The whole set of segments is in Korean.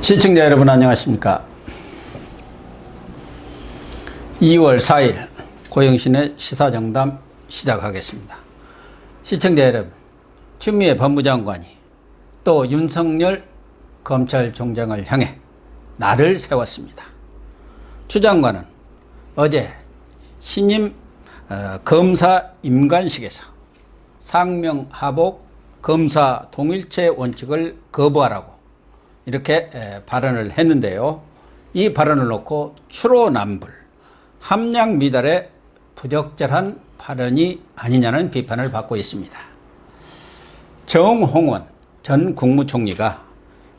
시청자 여러분 안녕하십니까. 2월 4일 고영신의 시사정담 시작하겠습니다. 시청자 여러분, 추미애 법무장관이 또 윤석열 검찰총장을 향해 날을 세웠습니다. 추 장관은 어제 신임 검사 임관식에서 상명하복 검사 동일체 원칙을 거부하라고 이렇게 발언을 했는데요. 이 발언을 놓고 추로남불, 함량미달의 부적절한 발언이 아니냐는 비판을 받고 있습니다. 정홍원 전 국무총리가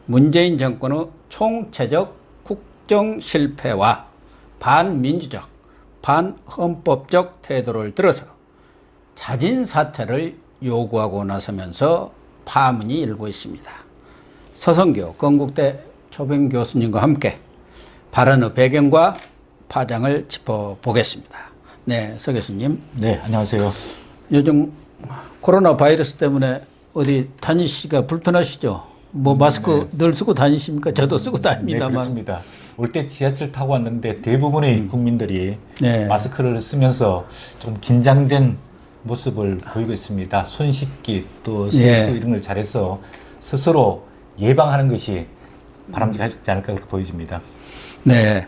문재인 정권의 총체적 국정 실패와 반민주적, 반헌법적 태도를 들어서 자진 사퇴를 요구하고 나서면서 파문이 일고 있습니다. 서성교 건국대 초빙 교수님과 함께 발언의 배경과 파장을 짚어보겠습니다. 네, 서 교수님. 네, 안녕하세요. 요즘 코로나 바이러스 때문에 어디 다니시기가 불편하시죠? 뭐 마스크 늘 쓰고 다니십니까? 저도 쓰고 다닙니다만. 네, 그렇습니다. 올 때 지하철 타고 왔는데 대부분의 국민들이 네. 마스크를 쓰면서 좀 긴장된 모습을 보이고 있습니다. 손 씻기 또 세수 이런 걸 잘해서 스스로 예방하는 것이 바람직하지 않을까 그렇게 보여집니다. 네.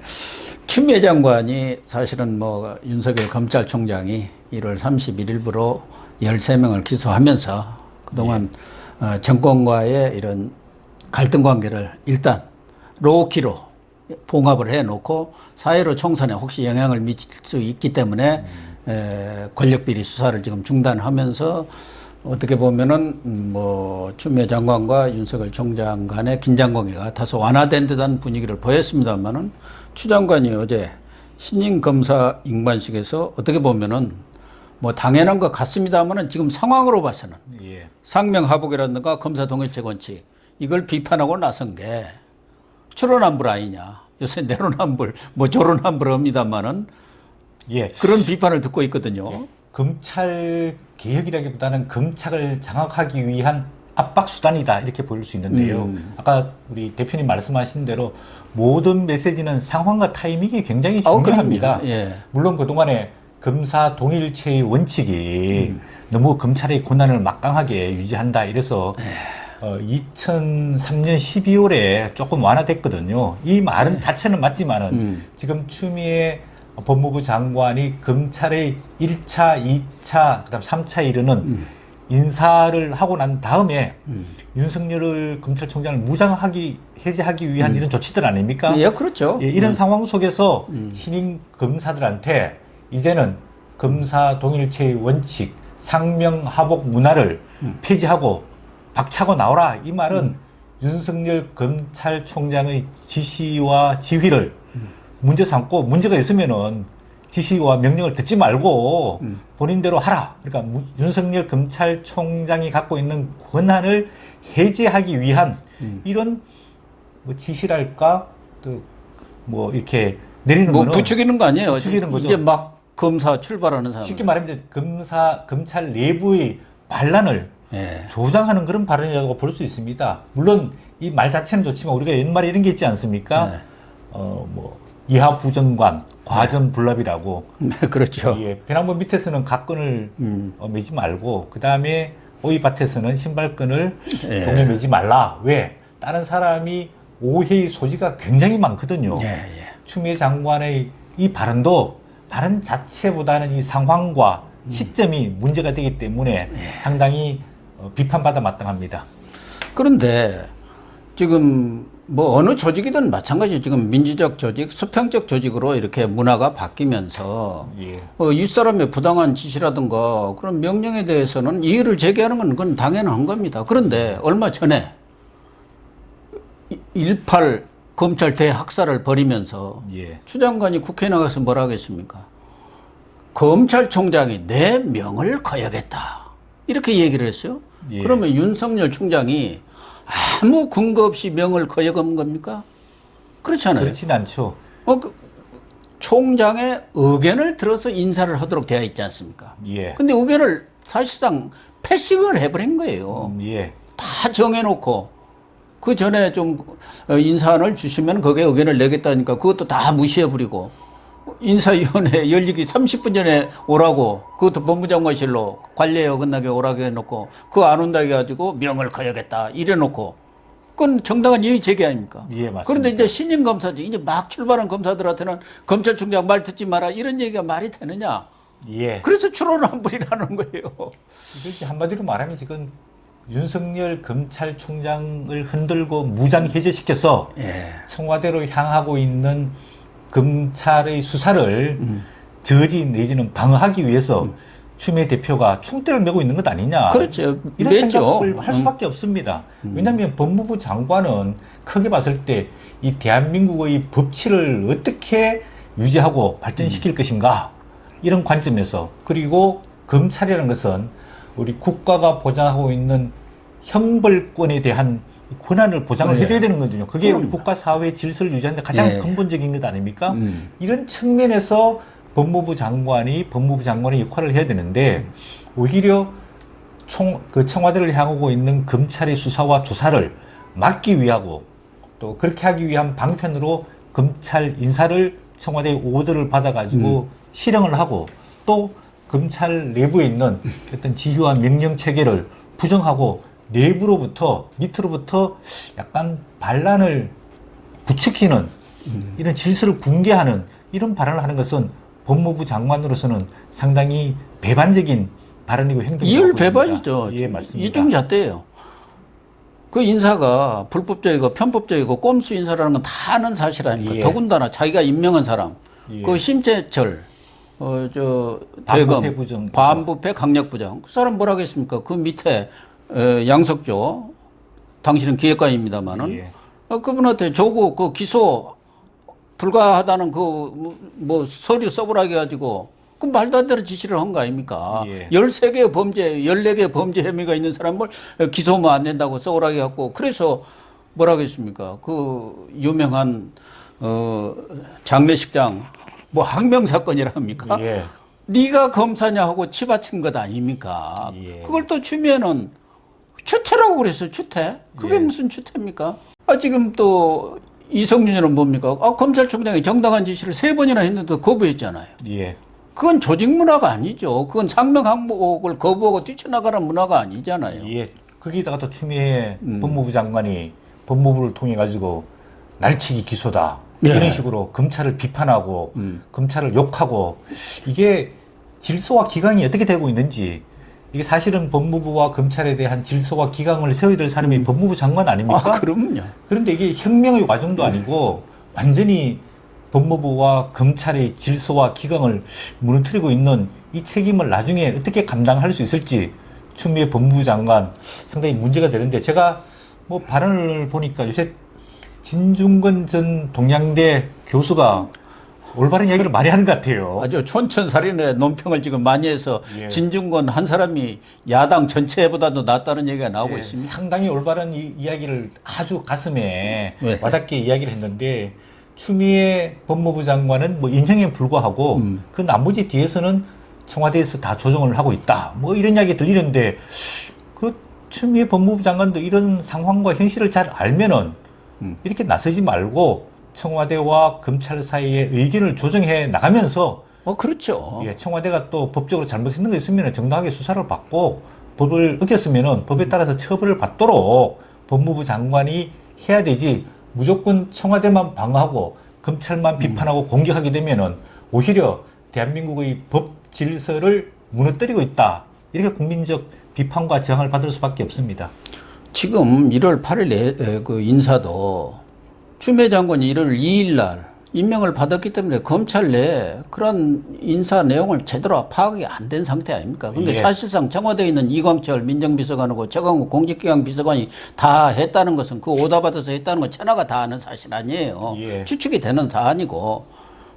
추미애 장관이 사실은 뭐 윤석열 검찰총장이 1월 31일부로 13명을 기소하면서 그동안 정권과의 이런 갈등 관계를 일단 로키로 봉합을 해놓고 사회로 총선에 혹시 영향을 미칠 수 있기 때문에 권력비리 수사를 지금 중단하면서 어떻게 보면은 뭐 추미애 장관과 윤석열 총장 간의 긴장 관계가 다소 완화된 듯한 분위기를 보였습니다만은 추 장관이 어제 신임 검사 임관식에서 어떻게 보면은 뭐 당연한 것 같습니다만은 지금 상황으로 봐서는 상명하복이라든가 검사 동일체 원칙 이걸 비판하고 나선 게 추로남불 아니냐. 요새 내로남불 뭐 조로남불 합니다만은 그런 비판을 듣고 있거든요. 검찰 개혁이라기보다는 검찰을 장악하기 위한 압박 수단이다 이렇게 볼 수 있는데요. 아까 우리 대표님 말씀하신 대로 모든 메시지는 상황과 타이밍이 굉장히 중요합니다. 물론 그동안에 검사 동일체의 원칙이 너무 검찰의 권한을 막강하게 유지한다 이래서 2003년 12월에 조금 완화됐거든요. 이 말은 자체는 맞지만은 지금 추미애 법무부 장관이 검찰의 1차, 2차, 그다음 3차에 이르는 인사를 하고 난 다음에 윤석열 검찰총장을 해제하기 위한 이런 조치들 아닙니까? 예, 그렇죠. 이런 상황 속에서 신임 검사들한테 이제는 검사 동일체의 원칙, 상명하복 문화를 폐지하고 박차고 나오라. 이 말은 윤석열 검찰총장의 지시와 지휘를 문제 삼고 문제가 있으면은 지시와 명령을 듣지 말고 본인대로 하라. 그러니까 윤석열 검찰총장이 갖고 있는 권한을 해제하기 위한 이런 뭐 지시랄까 또 뭐 이렇게 내리는 뭐 거는 부추기는 거 아니에요? 부추기는 거죠. 이제 막 검사 출발하는 사람. 쉽게 말하면 검찰 내부의 반란을 조장하는 그런 발언이라고 볼 수 있습니다. 물론 이 말 자체는 좋지만 우리가 옛말에 이런 게 있지 않습니까? 뭐 이하부정관, 과전불납이라고. 그렇죠. 배낭부 밑에서는 각건을 매지 말고 그 다음에 오이밭에서는 신발끈을 동에 매지 말라. 왜? 다른 사람이 오해의 소지가 굉장히 많거든요. 추미애 장관의 이 발언도 발언 자체보다는 이 상황과 시점이 문제가 되기 때문에 상당히 비판받아 마땅합니다. 그런데 지금 뭐 어느 조직이든 마찬가지죠. 지금 민주적 조직, 수평적 조직으로 이렇게 문화가 바뀌면서 윗사람의 부당한 지시라든가 그런 명령에 대해서는 이의를 제기하는 건 그건 당연한 겁니다. 그런데 얼마 전에 1.8 검찰 대학살을 벌이면서 추 장관이 국회에 나가서 뭐라 하겠습니까? 검찰총장이 내 명을 거역했다. 이렇게 얘기를 했어요. 그러면 윤석열 총장이 아무 근거 없이 명을 거역한 겁니까? 그렇지 않아요. 그렇진 않죠. 총장의 의견을 들어서 인사를 하도록 되어 있지 않습니까? 근데 의견을 사실상 패싱을 해버린 거예요. 다 정해놓고 그 전에 좀 인사안을 주시면 거기에 의견을 내겠다니까 그것도 다 무시해버리고 인사위원회 열리기 30분 전에 오라고 그것도 법무장관실로 관례에 어긋나게 오라고 해놓고 그거 안 온다 해가지고 명을 거야겠다 이래놓고 그건 정당한 이의 제기 아닙니까? 예, 맞습니다. 그런데 이제 신임 검사지 이제 막 출발한 검사들한테는 검찰총장 말 듣지 마라 이런 얘기가 말이 되느냐? 예. 그래서 추론한불이라는 거예요. 이렇게 한마디로 말하면 지금 윤석열 검찰총장을 흔들고 무장 해제시켜서 예. 청와대로 향하고 있는 검찰의 수사를 저지 내지는 방어하기 위해서 추미애 대표가 총대를 메고 있는 것 아니냐. 그렇죠. 이런 매죠. 생각을 할 수밖에 없습니다. 왜냐하면 법무부 장관은 크게 봤을 때 이 대한민국의 법치를 어떻게 유지하고 발전시킬 것인가 이런 관점에서 그리고 검찰이라는 것은 우리 국가가 보장하고 있는 형벌권에 대한 권한을 보장을 네. 해줘야 되는 거거든요. 그게 우리 그럼요. 국가 사회 질서를 유지하는 데 가장 네. 근본적인 것 아닙니까? 이런 측면에서 법무부 장관의 역할을 해야 되는데 오히려 청와대를 향하고 있는 검찰의 수사와 조사를 막기 위하고 또 그렇게 하기 위한 방편으로 검찰 인사를 청와대의 오더를 받아가지고 실행을 하고 또 검찰 내부에 있는 어떤 지휘와 명령 체계를 부정하고 내부로부터 밑으로부터 약간 반란을 부추기는 이런 질서를 붕괴하는 이런 발언을 하는 것은 법무부 장관으로서는 상당히 배반적인 발언이고 행동이고 이율 배반이죠. 예, 맞습니다. 이중잣대예요. 그 인사가 불법적이고 편법적이고 꼼수 인사라는 건 다 아는 사실 아닙니까? 예. 더군다나 자기가 임명한 사람, 예. 그 심재철, 대검, 반부패 부정. 반부패 강력부장, 그 사람 뭐라 하겠습니까? 그 밑에 양석조, 당신은 기획관입니다만은 예. 그분한테 조국 그 기소 불가하다는 그 뭐 서류 써보라 해가지고 그 말도 안 되는 지시를 한 거 아닙니까? 예. 13개의 범죄, 14개의 범죄 혐의가 있는 사람을 기소하면 안 된다고 써오라 해갖고 그래서 뭐라 하겠습니까? 그 유명한 장례식장 뭐 항명사건이라 합니까? 예. 네가 검사냐 하고 치받친 것 아닙니까? 예. 그걸 또 추미애는 추태라고 그랬어요. 추태. 그게 예. 무슨 추태입니까? 지금 또 이성윤이는 뭡니까? 검찰총장이 정당한 지시를 3번이나 했는데 거부했잖아요. 예. 그건 조직 문화가 아니죠. 그건 상명 항목을 거부하고 뛰쳐나가는 문화가 아니잖아요. 예. 거기다가 또 추미애 법무부 장관이 법무부를 통해 가지고 날치기 기소다. 예. 이런 식으로 검찰을 비판하고 검찰을 욕하고 이게 질서와 기강이 어떻게 되고 있는지 이게 사실은 법무부와 검찰에 대한 질서와 기강을 세워야 될 사람이 법무부 장관 아닙니까? 그럼요. 그런데 이게 혁명의 과정도 아니고 완전히 법무부와 검찰의 질서와 기강을 무너뜨리고 있는 이 책임을 나중에 어떻게 감당할 수 있을지 추미애 법무부 장관 상당히 문제가 되는데 제가 뭐 발언을 보니까 요새 진중권 전 동양대 교수가 올바른 이야기를 많이 하는 것 같아요. 아주 촌천살인의 논평을 지금 많이 해서 예. 진중권 한 사람이 야당 전체보다도 낫다는 얘기가 나오고 예, 있습니다. 상당히 올바른 이야기를 아주 가슴에 네. 와닿게 이야기를 했는데 추미애 법무부 장관은 뭐 인형에 불과하고 그 나머지 뒤에서는 청와대에서 다 조정을 하고 있다. 뭐 이런 이야기 들리는데 그 추미애 법무부 장관도 이런 상황과 현실을 잘 알면은 이렇게 나서지 말고 청와대와 검찰 사이의 의견을 조정해 나가면서 그렇죠. 예, 청와대가 또 법적으로 잘못했는 거 있으면 정당하게 수사를 받고 법을 어겼으면 법에 따라서 처벌을 받도록 법무부 장관이 해야 되지 무조건 청와대만 방어하고 검찰만 비판하고 공격하게 되면은 오히려 대한민국의 법 질서를 무너뜨리고 있다. 이렇게 국민적 비판과 저항을 받을 수밖에 없습니다. 지금 1월 8일 그 인사도 추미애 장관이 1월 2일 날 임명을 받았기 때문에 검찰 내에 그런 인사 내용을 제대로 파악이 안 된 상태 아닙니까? 근데 예. 사실상 청와대에 있는 이광철 민정비서관하고 최강욱 공직기강 비서관이 다 했다는 것은 그 오다 받아서 했다는 건 천하가 다 아는 사실 아니에요. 예. 추측이 되는 사안이고.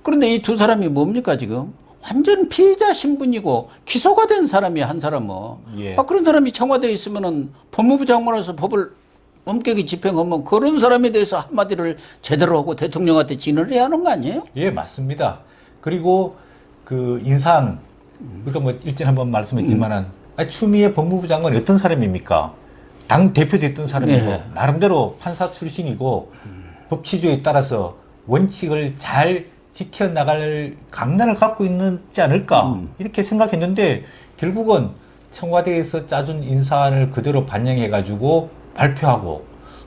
그런데 이 두 사람이 뭡니까 지금? 완전 피해자 신분이고 기소가 된 사람이 한 사람은. 예. 그런 사람이 청와대에 있으면은 법무부 장관으로서 법을 엄격히 집행하면 그런 사람에 대해서 한마디를 제대로 하고 대통령한테 진언을 해야 하는 거 아니에요? 예, 맞습니다. 그리고 그 인사안, 우리가 뭐 일전에 한번 말씀했지만은 추미애 법무부 장관이 어떤 사람입니까? 당 대표됐던 사람이고 네. 나름대로 판사 출신이고 법치주의에 따라서 원칙을 잘 지켜나갈 강단을 갖고 있지 않을까 이렇게 생각했는데 결국은 청와대에서 짜준 인사안을 그대로 반영해가지고 발표하고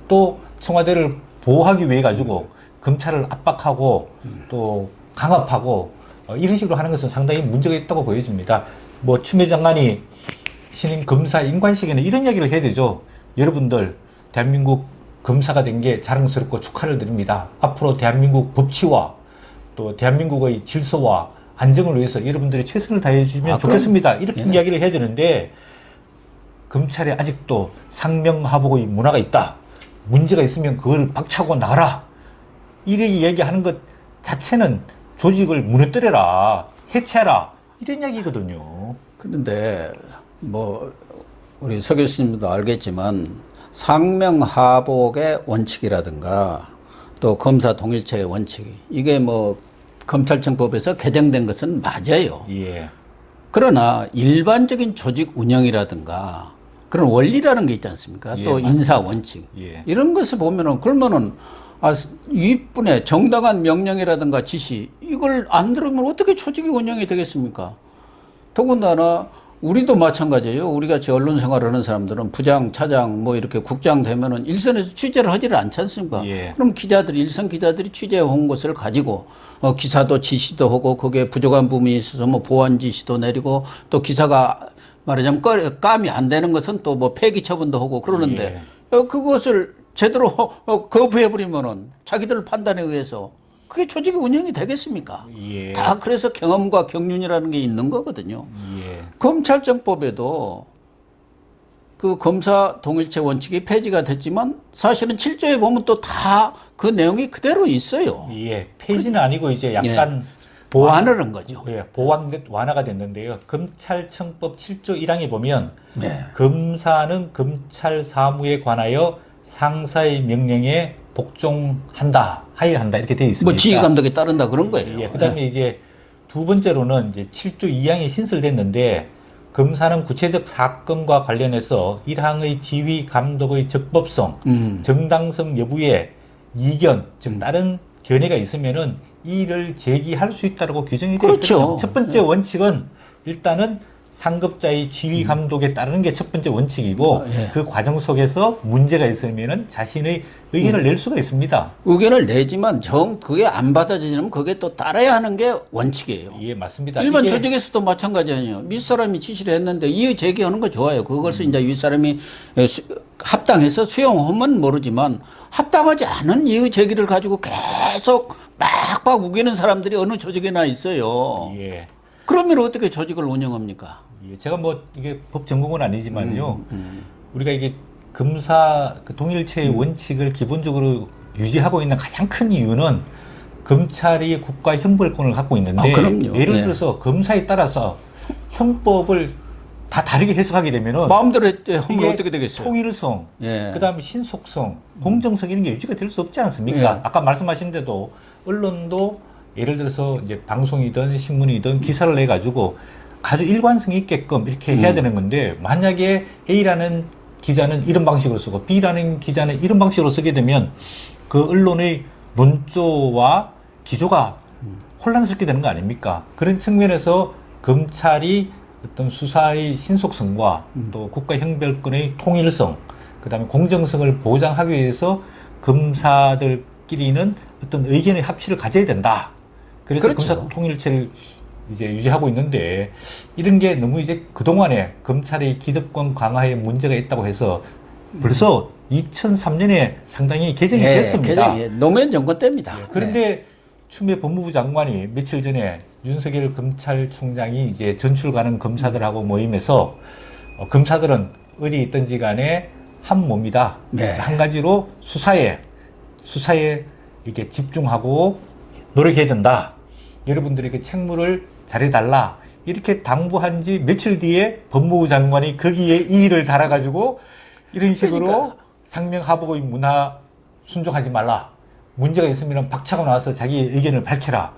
또 청와대를 보호하기 위해 가지고 검찰을 압박하고 또 강압하고 이런 식으로 하는 것은 상당히 문제가 있다고 보여집니다. 뭐 추미애 장관이 신임 검사 임관식에는 이런 이야기를 해야 되죠. 여러분들 대한민국 검사가 된 게 자랑스럽고 축하를 드립니다. 앞으로 대한민국 법치와 또 대한민국의 질서와 안정을 위해서 여러분들이 최선을 다해 주시면 좋겠습니다. 이렇게 이야기를 해야 되는데 검찰에 아직도 상명하복의 문화가 있다. 문제가 있으면 그걸 박차고 나가라. 이렇게 이야기하는 것 자체는 조직을 무너뜨려라, 해체해라 이런 이야기거든요. 그런데 뭐 우리 서 교수님도 알겠지만 상명하복의 원칙이라든가 또 검사 동일체의 원칙 이게 뭐 검찰청법에서 개정된 것은 맞아요. 예. 그러나 일반적인 조직 운영이라든가 그런 원리라는 게 있지 않습니까? 예, 또 맞습니다. 인사 원칙 예. 이런 것을 보면은 그러면은 윗분의 정당한 명령이라든가 지시 이걸 안 들으면 어떻게 조직이 운영이 되겠습니까? 더군다나 우리도 마찬가지예요. 우리 같이 언론 생활을 하는 사람들은 부장, 차장, 뭐 이렇게 국장 되면은 일선에서 취재를 하지를 않지 않습니까? 예. 그럼 기자들이, 일선 기자들이 취재해 온 것을 가지고 기사도 지시도 하고 거기에 부족한 부분이 있어서 뭐 보완 지시도 내리고 또 기사가 말하자면 감이 안 되는 것은 또 뭐 폐기 처분도 하고 그러는데 그것을 제대로 거부해버리면은 자기들 판단에 의해서 그게 조직이 운영이 되겠습니까? 예. 다 그래서 경험과 경륜이라는 게 있는 거거든요. 예. 검찰청법에도 그 검사 동일체 원칙이 폐지가 됐지만 사실은 7조에 보면 또 다 그 내용이 그대로 있어요. 예. 폐지는 아니고 이제 약간 보완을 한 거죠. 예, 완화가 됐는데요. 검찰청법 7조 1항에 보면 네. 검사는 검찰 사무에 관하여 상사의 명령에 복종한다, 하여한다 이렇게 되어 있습니다. 뭐 지휘 감독에 따른다 그런 거예요. 예, 그다음에 이제 두 번째로는 이제 7조 2항이 신설됐는데 검사는 구체적 사건과 관련해서 1항의 지휘 감독의 적법성, 정당성 여부에 이견, 즉 다른 견해가 있으면은 이를 제기할 수 있다고 규정이 되어 그렇죠. 있거든요. 첫 번째 원칙은 일단은 상급자의 지휘 감독에 따르는 게 첫 번째 원칙이고 예. 그 과정 속에서 문제가 있으면은 자신의 의견을 낼 수가 있습니다. 의견을 내지만 그게 안 받아지면 그게 또 따라야 하는 게 원칙이에요. 예, 맞습니다. 일반 이게 조직에서도 마찬가지 아니에요. 윗사람이 지시를 했는데 이의 제기하는 거 좋아요. 그것을 이제 윗사람이 합당해서 수용하면 모르지만 합당하지 않은 이의 제기를 가지고 계속 빡빡 우기는 사람들이 어느 조직에나 있어요. 예. 그러면 어떻게 조직을 운영합니까? 예, 제가 뭐 이게 법 전공은 아니지만요. 우리가 이게 검사 그 동일체의 원칙을 기본적으로 유지하고 있는 가장 큰 이유는 검찰이 국가 형벌권을 갖고 있는데 그럼요. 예를 네. 들어서 검사에 따라서 형법을 다 다르게 해석하게 되면은 마음대로 하면 이게 어떻게 되겠어요? 통일성, 예. 그다음에 신속성, 공정성 이런 게 유지가 될 수 없지 않습니까? 예. 아까 말씀하신 대로 언론도 예를 들어서 이제 방송이든 신문이든 기사를 내 가지고 아주 일관성 있게끔 이렇게 해야 되는 건데 만약에 A라는 기자는 이런 방식으로 쓰고 B라는 기자는 이런 방식으로 쓰게 되면 그 언론의 논조와 기조가 혼란스럽게 되는 거 아닙니까? 그런 측면에서 검찰이 어떤 수사의 신속성과 또 국가 형벌권의 통일성, 그다음에 공정성을 보장하기 위해서 검사들끼리는 어떤 의견의 합치를 가져야 된다. 그래서 그렇죠. 검사 통일체를 이제 유지하고 있는데 이런 게 너무 이제 그동안에 검찰의 기득권 강화에 문제가 있다고 해서 벌써 2003년에 상당히 개정이 됐습니다. 노무현 정권 때입니다. 그런데 추미애 법무부 장관이 며칠 전에 윤석열 검찰총장이 이제 전출 가는 검사들하고 모임에서 검사들은 어디 있든지 간에 한 몸이다. 네. 한 가지로 수사에 이렇게 집중하고 노력해야 된다. 여러분들에게 책무를 잘해달라. 이렇게 당부한 지 며칠 뒤에 법무부 장관이 거기에 이의를 달아가지고 이런 식으로 그러니까. 상명하복의 문화 순종하지 말라. 문제가 있으면 박차고 나와서 자기의 의견을 밝혀라.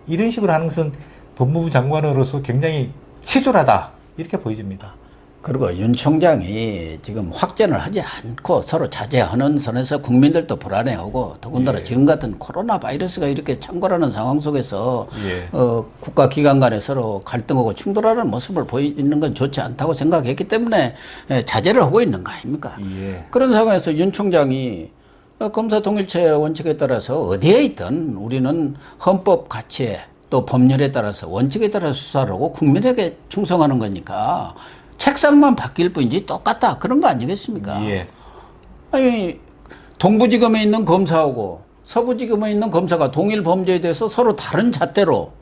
이런 식으로 하는 것은 법무부 장관으로서 굉장히 치졸하다. 이렇게 보여집니다. 그리고 윤 총장이 지금 확전을 하지 않고 서로 자제하는 선에서 국민들도 불안해하고 더군다나 예. 지금 같은 코로나 바이러스가 이렇게 창궐하는 상황 속에서 예. 국가기관 간에 서로 갈등하고 충돌하는 모습을 보이는 건 좋지 않다고 생각했기 때문에 자제를 하고 있는 거 아닙니까? 예. 그런 상황에서 윤 총장이 검사 통일체 원칙에 따라서 어디에 있든 우리는 헌법 가치에 또 법률에 따라서 원칙에 따라 수사를 하고 국민에게 충성하는 거니까 책상만 바뀔 뿐이지 똑같다 그런 거 아니겠습니까? 예. 아니 동부지검에 있는 검사하고 서부지검에 있는 검사가 동일 범죄에 대해서 서로 다른 잣대로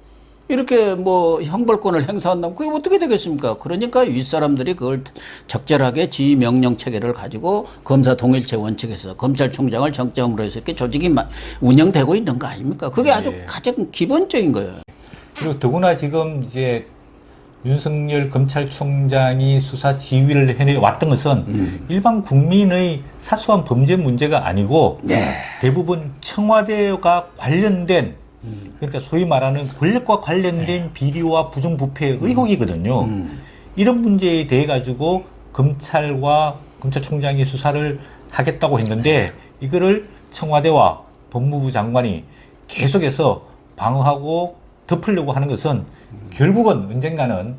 이렇게 뭐 형벌권을 행사한다면 그게 어떻게 되겠습니까? 그러니까 윗사람들이 그걸 적절하게 지휘 명령 체계를 가지고 검사 동일체 원칙에서 검찰총장을 정점으로 해서 이렇게 조직이 운영되고 있는 거 아닙니까? 그게 아주 예. 가장 기본적인 거예요. 그리고 더구나 지금 이제 윤석열 검찰총장이 수사 지휘를 해왔던 것은 일반 국민의 사소한 범죄 문제가 아니고 네. 대부분 청와대가 관련된 그러니까 소위 말하는 권력과 관련된 비리와 부정부패 의혹이거든요. 이런 문제에 대해 가지고 검찰과 검찰총장이 수사를 하겠다고 했는데 이거를 청와대와 법무부 장관이 계속해서 방어하고 덮으려고 하는 것은 결국은 언젠가는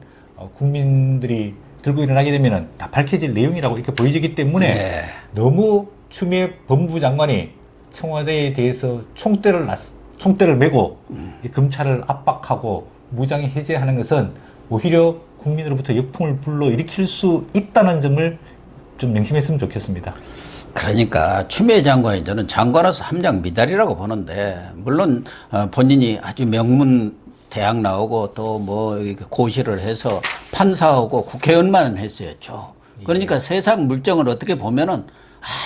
국민들이 들고 일어나게 되면 다 밝혀질 내용이라고 이렇게 보여지기 때문에 네. 너무 추미애 법무부 장관이 청와대에 대해서 총대를 메고 이 검찰을 압박하고 무장해 해제하는 것은 오히려 국민으로부터 역풍을 불러일으킬 수 있다는 점을 좀 명심했으면 좋겠습니다. 그러니까 추미애 장관이 저는 장관으로서 함량 미달이라고 보는데 물론 본인이 아주 명문 대학 나오고 또 뭐 고시를 해서 판사하고 국회의원만 했어요. 그러니까 세상 물정을 어떻게 보면은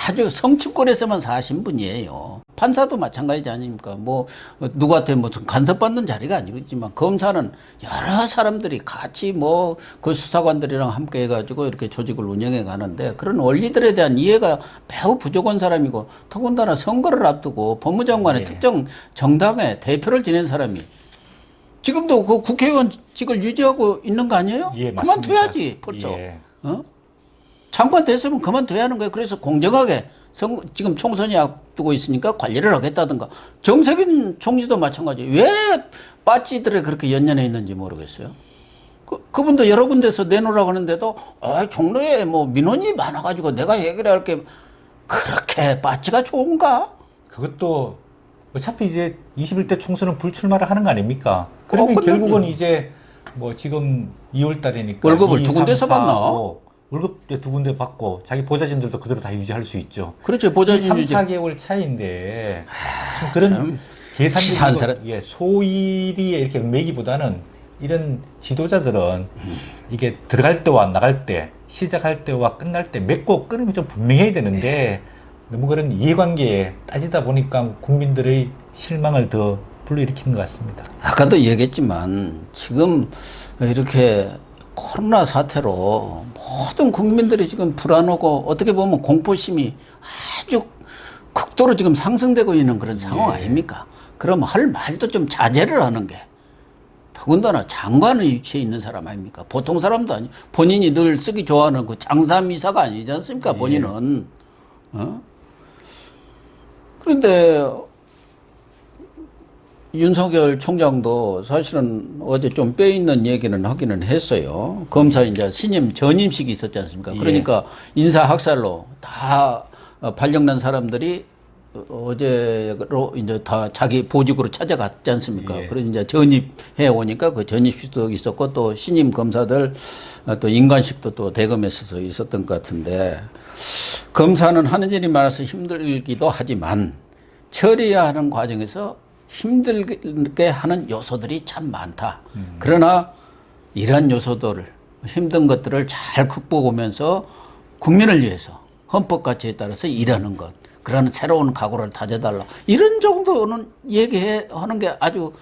아주 성층권에서만 사신 분이에요. 판사도 마찬가지지 아닙니까? 뭐 누구한테 무슨 간섭받는 자리가 아니겠지만 검사는 여러 사람들이 같이 뭐 그 수사관들이랑 함께 해가지고 이렇게 조직을 운영해 가는데 그런 원리들에 대한 이해가 매우 부족한 사람이고 더군다나 선거를 앞두고 법무장관의 특정 정당의 대표를 지낸 사람이 지금도 그 국회의원직을 유지하고 있는 거 아니에요? 예, 그만둬야지 벌써. 예. 장관 됐으면 그만둬야 하는 거예요. 그래서 공정하게 지금 총선이 앞두고 있으니까 관리를 하겠다든가. 정세균 총리도 마찬가지. 왜 빠찌들에 그렇게 연연해 있는지 모르겠어요. 그분도 여러 군데서 내놓으라고 하는데도 종로에 뭐 민원이 많아가지고 내가 해결할 게 그렇게 빠찌가 좋은가? 그것도 어차피 이제 21대 총선은 불출마를 하는 거 아닙니까? 그러면 결국은 이제 뭐 지금 2월 달이니까 월급을 두 군데서 받나? 월급 두 군데 받고 자기 보좌진들도 그대로 다 유지할 수 있죠. 그렇죠. 보좌진 3, 유지. 4개월 차이인데 참 그런 계산적인 소일이 이렇게 매기보다는 이런 지도자들은 이게 들어갈 때와 나갈 때 시작할 때와 끝날 때 맺고 끊으면 좀 분명해야 되는데 너무 그런 이해관계에 따지다 보니까 국민들의 실망을 더 불러일으키는 것 같습니다. 아까도 얘기했지만 지금 이렇게 코로나 사태로 모든 국민들이 지금 불안하고 어떻게 보면 공포심이 아주 극도로 지금 상승되고 있는 그런 상황 아닙니까? 그럼 할 말도 좀 자제를 하는 게 더군다나 장관의 위치에 있는 사람 아닙니까? 보통 사람도 아니 본인이 늘 쓰기 좋아하는 그 장사미사가 아니지 않습니까? 본인은. 그런데 윤석열 총장도 사실은 어제 좀 뼈있는 얘기는 하기는 했어요. 검사 이제 신임 전임식이 있었지 않습니까? 그러니까 인사학살로 다 발령난 사람들이 어제로 이제 다 자기 보직으로 찾아갔지 않습니까? 그래서 이제 전입해 오니까 그 전입식도 있었고 또 신임 검사들 또 인관식도 또 대검에서 있었던 것 같은데 검사는 하는 일이 많아서 힘들기도 하지만 처리해야 하는 과정에서 힘들게 하는 요소들이 참 많다. 그러나 이런 요소들을 힘든 것들을 잘 극복하면서 국민을 위해서 헌법 가치에 따라서 일하는 것. 그런 새로운 각오를 다져달라. 이런 정도는 얘기하는 게 아주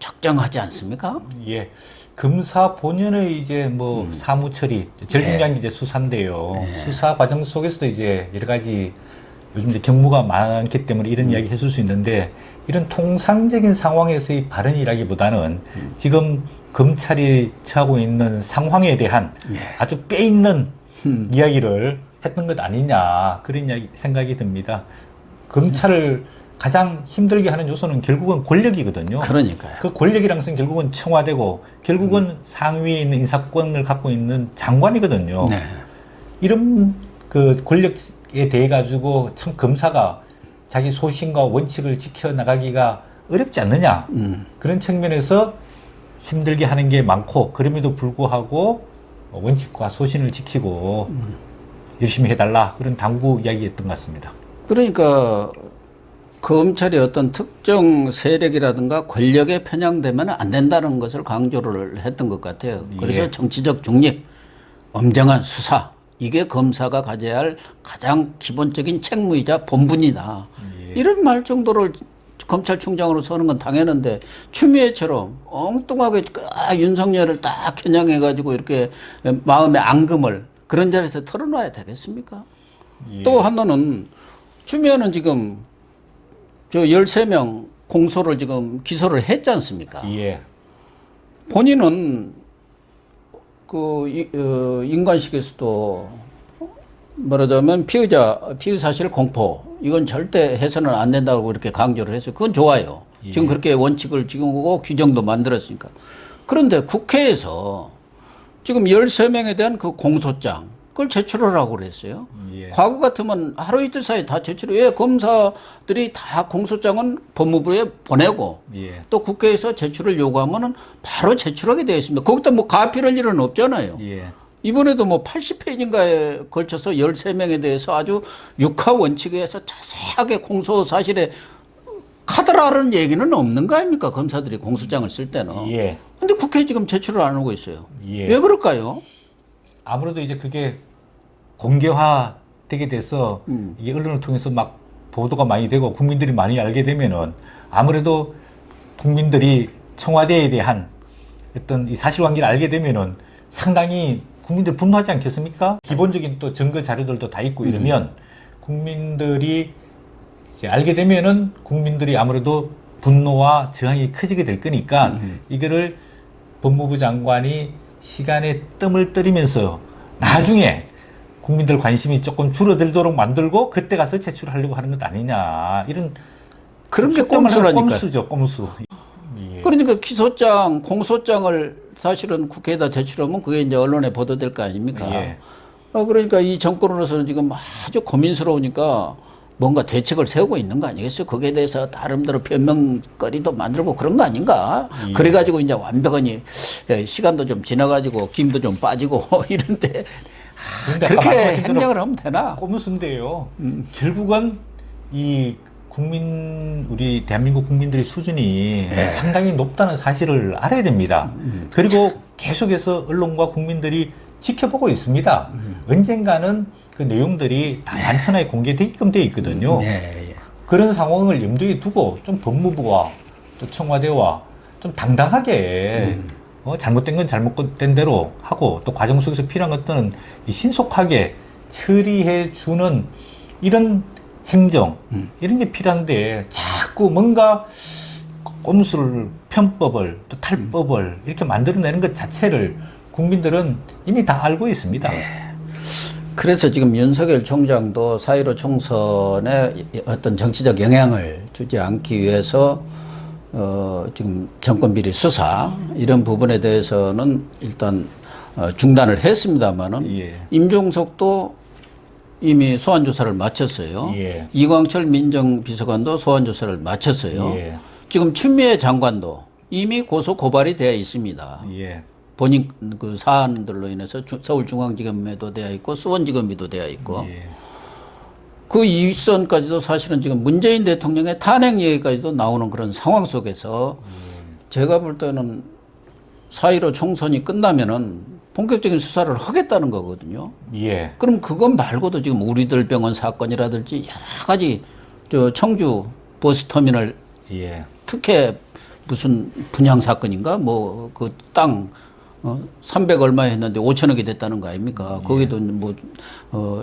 적정하지 않습니까? 예. 검사 본연의 이제 뭐 사무 처리, 제일 중요한 게 이제 수사인데요. 수사 과정 속에서도 이제 여러 가지 요즘 이제 경무가 많기 때문에 이런 이야기 했을 수 있는데 이런 통상적인 상황에서의 발언이라기보다는 지금 검찰이 처하고 있는 상황에 대한 아주 뼈있는 이야기를 했던 것 아니냐 그런 생각이 듭니다. 검찰을 가장 힘들게 하는 요소는 결국은 권력이거든요. 그러니까요. 그 권력이란 것은 결국은 청와대고 결국은 상위에 있는 인사권을 갖고 있는 장관이거든요. 네. 이런 그 권력에 대해 가지고 참 검사가 자기 소신과 원칙을 지켜나가기가 어렵지 않느냐. 그런 측면에서 힘들게 하는 게 많고 그럼에도 불구하고 원칙과 소신을 지키고 열심히 해달라 그런 당부 이야기였던 것 같습니다. 그러니까 검찰이 어떤 특정 세력이라든가 권력에 편향되면 안 된다는 것을 강조를 했던 것 같아요. 그래서 예. 정치적 중립, 엄정한 수사, 이게 검사가 가져야 할 가장 기본적인 책무이자 본분이다. 예. 이런 말 정도를 검찰총장으로 서는 건 당연한데 추미애처럼 엉뚱하게 윤석열을 딱 겨냥해가지고 이렇게 마음의 앙금을 그런 자리에서 털어놔야 되겠습니까? 예. 또 하나는 추미애는 지금 저 13명 공소를 지금 기소를 했지 않습니까? 예. 본인은 인관식에서도 말하자면 피의 사실 공포 이건 절대 해서는 안 된다고 이렇게 강조를 했어요. 그건 좋아요. 예. 지금 그렇게 원칙을 지키고 규정도 만들었으니까. 그런데 국회에서 지금 13명에 대한 그 공소장 그걸 제출하라고 그랬어요. 예. 과거 같으면 하루 이틀 사이에 다 제출해. 왜 검사들이 다 공소장은 법무부에 보내고 예. 또 국회에서 제출을 요구하면은 바로 제출하게 되어 있습니다. 거기다 뭐 가필할 일은 없잖아요. 예. 이번에도 뭐 80페이지인가에 걸쳐서 13명에 대해서 아주 육하 원칙에 의해서 자세하게 공소 사실에 카드라는 얘기는 없는 거 아닙니까? 검사들이 공소장을 쓸 때는. 예. 근데 국회에 지금 제출을 안 하고 있어요. 예. 왜 그럴까요? 아무래도 이제 그게 공개화되게 돼서 이게 언론을 통해서 막 보도가 많이 되고 국민들이 많이 알게 되면은 아무래도 국민들이 청와대에 대한 어떤 이 사실관계를 알게 되면은 상당히 국민들 분노하지 않겠습니까? 기본적인 또 증거 자료들도 다 있고 이러면 국민들이 이제 알게 되면은 국민들이 아무래도 분노와 저항이 커지게 될 거니까 이거를 법무부 장관이 시간에 뜸을 들이면서 나중에 국민들 관심이 조금 줄어들도록 만들고 그때 가서 제출하려고 하는 것 아니냐 이런 그런 게 속된 말로 꼼수라니까. 꼼수죠, 꼼수. 예. 그러니까 기소장, 공소장을 사실은 국회에다 제출하면 그게 이제 언론에 보도될 거 아닙니까? 예. 그러니까 이 정권으로서는 지금 아주 고민스러우니까 뭔가 대책을 세우고 있는 거 아니겠어요? 거기에 대해서 나름대로 변명거리도 만들고 그런 거 아닌가? 예. 그래가지고 이제 완벽하니 시간도 좀 지나가지고 김도 좀 빠지고 이런데 그런데 아까 그렇게 말씀하신 대로 행정을 하면 되나? 꼼수인데요. 결국은 이 우리 대한민국 국민들의 수준이 상당히 높다는 사실을 알아야 됩니다. 그리고 계속해서 언론과 국민들이 지켜보고 있습니다. 언젠가는 그 내용들이 다 만천하에 공개되게끔 되어 있거든요. 네. 그런 상황을 염두에 두고 좀 법무부와 또 청와대와 좀 당당하게 잘못된 건 잘못된 대로 하고 또 과정 속에서 필요한 것들은 신속하게 처리해 주는 이런 행정 이런 게 필요한데 자꾸 뭔가 꼼수를 편법을 또 탈법을 이렇게 만들어내는 것 자체를 국민들은 이미 다 알고 있습니다. 그래서 지금 윤석열 총장도 4.15 총선에 어떤 정치적 영향을 주지 않기 위해서 지금 정권비리 수사 이런 부분에 대해서는 일단 중단을 했습니다만은 예. 임종석도 이미 소환 조사를 마쳤어요. 예. 이광철 민정비서관도 소환 조사를 마쳤어요. 예. 지금 추미애 장관도 이미 고소 고발이 되어 있습니다. 예. 본인 그 사안들로 인해서 서울중앙지검에도 되어 있고 수원지검에도 되어 있고 예. 그 이선까지도 사실은 지금 문재인 대통령의 탄핵 얘기까지도 나오는 그런 상황 속에서 제가 볼 때는 4.15 총선이 끝나면은 본격적인 수사를 하겠다는 거거든요. 예. 그럼 그것 말고도 지금 우리들 병원 사건이라든지 여러 가지 저 청주 버스터미널 예. 특혜 무슨 분양 사건인가 뭐 그 땅 300 얼마 했는데 5천억이 됐다는 거 아닙니까? 거기도 뭐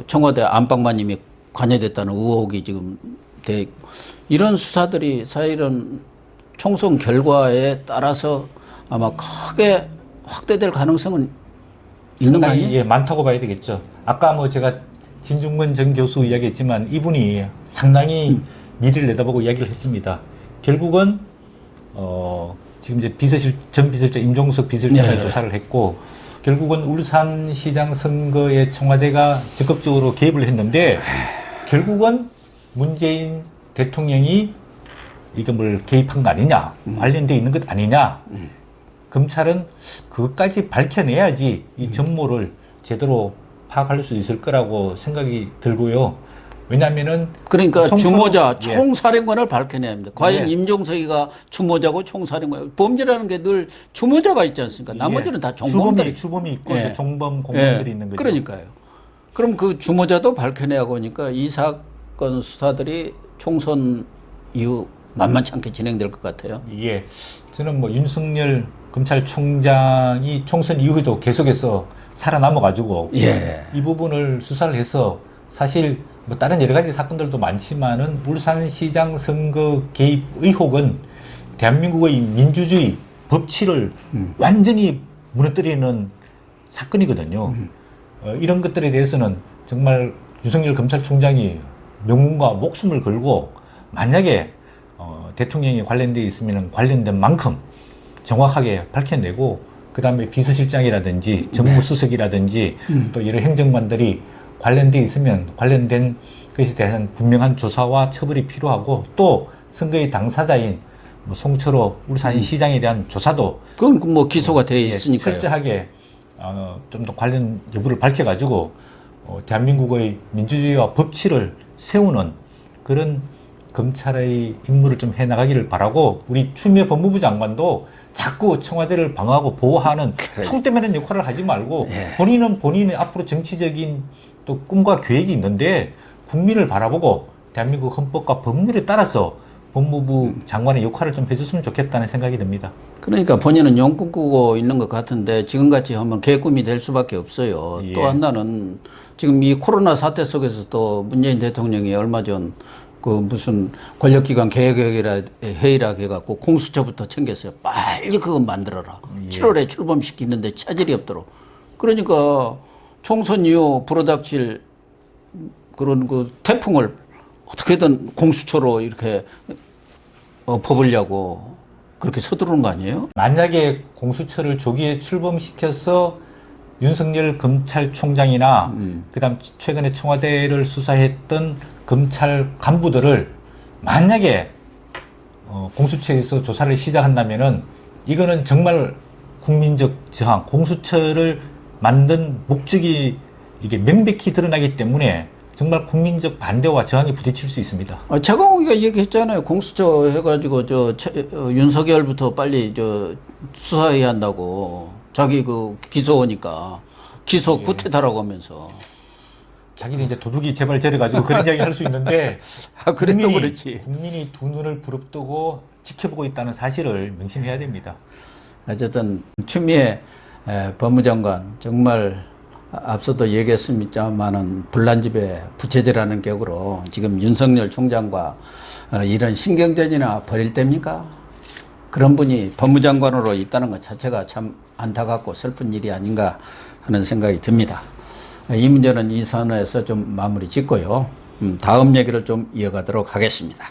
청와대 안방마님이 관여됐다는 의혹이 지금 돼 있고 이런 수사들이 사실은 총선 결과에 따라서 아마 크게 확대될 가능성은 있는 거 상당히, 아니에요? 예, 많다고 봐야 되겠죠. 아까 뭐 제가 진중권 전 교수 이야기했지만 이분이 상당히 미래를 내다보고 이야기를 했습니다. 결국은 지금 이제 전 비서실장 임종석 비서실장이 네. 조사를 했고 결국은 울산시장 선거에 청와대가 적극적으로 개입을 했는데 결국은 문재인 대통령이 이게 뭘 개입한 거 아니냐, 관련돼 있는 것 아니냐. 검찰은 그것까지 밝혀내야지 이 전모를 제대로 파악할 수 있을 거라고 생각이 들고요. 왜냐하면은 그러니까 주모자, 예. 총사령관을 밝혀내야 합니다. 과연 예. 임종석이가 주모자고 총사령관, 범죄라는 게 늘 주모자가 있지 않습니까? 나머지는 예. 다 종범들이. 주범이 있고 예. 또 종범 공범들이 예. 있는 거죠. 그러니까요. 그럼 그 주모자도 밝혀내야 하니까 이 사건 수사들이 총선 이후 만만치 않게 진행될 것 같아요. 예. 저는 뭐 윤석열 검찰총장이 총선 이후에도 계속해서 살아남아가지고 예. 이 부분을 수사를 해서 사실 뭐 다른 여러 가지 사건들도 많지만은 울산시장 선거 개입 의혹은 대한민국의 민주주의 법치를 완전히 무너뜨리는 사건이거든요. 이런 것들에 대해서는 정말 윤석열 검찰총장이 명분과 목숨을 걸고 만약에 대통령이 관련돼 있으면 관련된 만큼 정확하게 밝혀내고 그 다음에 비서실장이라든지 정무수석이라든지 또 여러 행정관들이 관련돼 있으면 관련된 것에 대한 분명한 조사와 처벌이 필요하고 또 선거의 당사자인 뭐 송철호 울산시장에 대한 조사도 그건 뭐 기소가 되어 있으니까요. 철저하게 좀 더 관련 여부를 밝혀가지고 대한민국의 민주주의와 법치를 세우는 그런 검찰의 임무를 좀 해나가기를 바라고 우리 추미애 법무부 장관도 자꾸 청와대를 방어하고 보호하는 총 때매는 역할을 하지 말고 예. 본인은 본인의 앞으로 정치적인 또 꿈과 계획이 있는데 국민을 바라보고 대한민국 헌법과 법률에 따라서 법무부 장관의 역할을 좀 해줬으면 좋겠다는 생각이 듭니다. 그러니까 본인은 용꿈 꾸고 있는 것 같은데 지금같이 하면 개꿈이 될 수밖에 없어요. 예. 또 하나는 지금 이 코로나 사태 속에서 또 문재인 대통령이 얼마 전 그 무슨 권력기관 개혁이라 회의라 해갖고 공수처부터 챙겼어요. 빨리 그거 만들어라. 예. 7월에 출범시키는데 차질이 없도록. 그러니까 총선 이후 불어닥칠 그런 그 태풍을 어떻게든 공수처로 이렇게 엎어보려고 그렇게 서두르는 거 아니에요? 만약에 공수처를 조기에 출범시켜서 윤석열 검찰총장이나 그다음 최근에 청와대를 수사했던 검찰 간부들을 만약에 공수처에서 조사를 시작한다면은 이거는 정말 국민적 저항, 공수처를 만든 목적이 이게 명백히 드러나기 때문에 정말 국민적 반대와 저항이 부딪힐 수 있습니다. 최강욱이가 얘기했잖아요. 공수처 해가지고 윤석열부터 빨리 수사해야 한다고. 자기 그 기소니까 기소 구태다라고 하면서. 자기는 이제 도둑이 제발 저래가지고 그런 이야기 할 수 있는데 그래도 그렇지. 국민이 두 눈을 부릅뜨고 지켜보고 있다는 사실을 명심해야 됩니다. 어쨌든 추미애 법무장관 정말 앞서도 얘기했습니다만은 불난집에 부채질하는 격으로 지금 윤석열 총장과 이런 신경전이나 벌일 때입니까? 그런 분이 법무장관으로 있다는 것 자체가 참 안타깝고 슬픈 일이 아닌가 하는 생각이 듭니다. 이 문제는 이 선에서 좀 마무리 짓고요. 다음 얘기를 좀 이어가도록 하겠습니다.